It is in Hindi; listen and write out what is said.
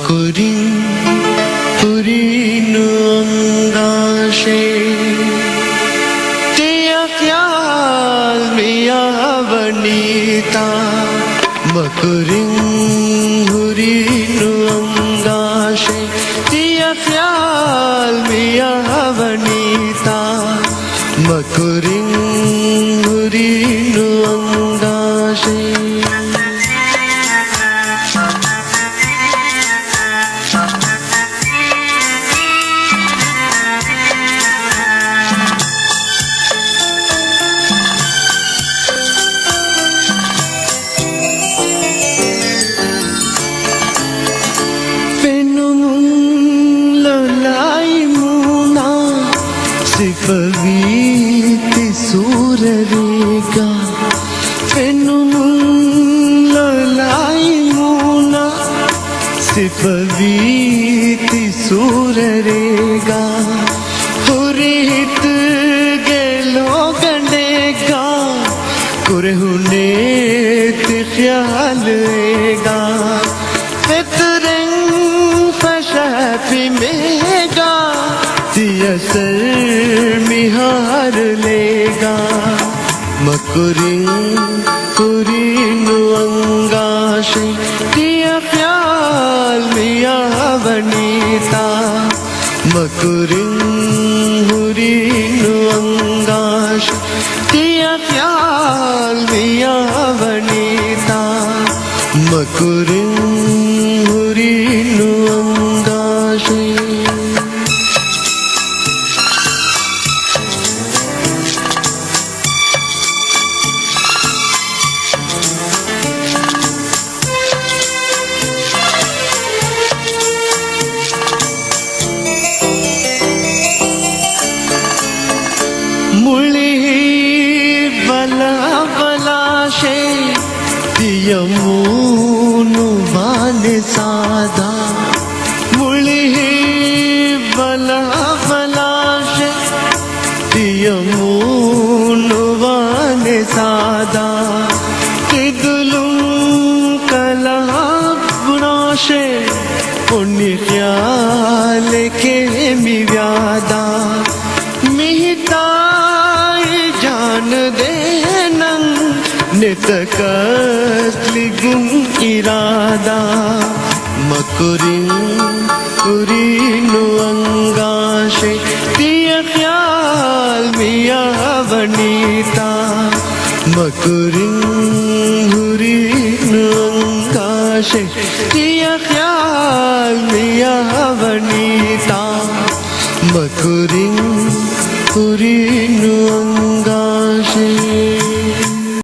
मकुरिं पुरीनु अंगाशे तिया ख्याल मिया वनीता मकुरिं पुरीनु अंगाशे तिया ख्याल मिया Vanita मकुरिं पुरीनु अंगाशे Sifaviti surarega Penum lalai muna Sifaviti surarega Hurit gelo gandega Kurehune te khyalega Fitreng fashafi mega तियसर मिहार लेगा मकुरिं पुरीनु अंगाशे तिया ख्याल मिया वनीता मकुरिं पुरीनु अंगाशे तिया ख्याल मिया वनीता मकुरिं पुरीनु अंगाशे मुली बला बलाशे दियमुनु वाने सादा मुली बला बलाशे दियमुनु वाने सादा किदुलुम कला बुनाशे पुण्य ख्याल के मिव्यादा मिहिता जान देनं नितकत्लिगुं इरादा मकुरिं पुरीनु अंगाशे तिया ख्याल मिया वनीता मकुरिं पुरीनु अंगाशे तिया ख्याल मिया वनीता मकुरिं पुरीनु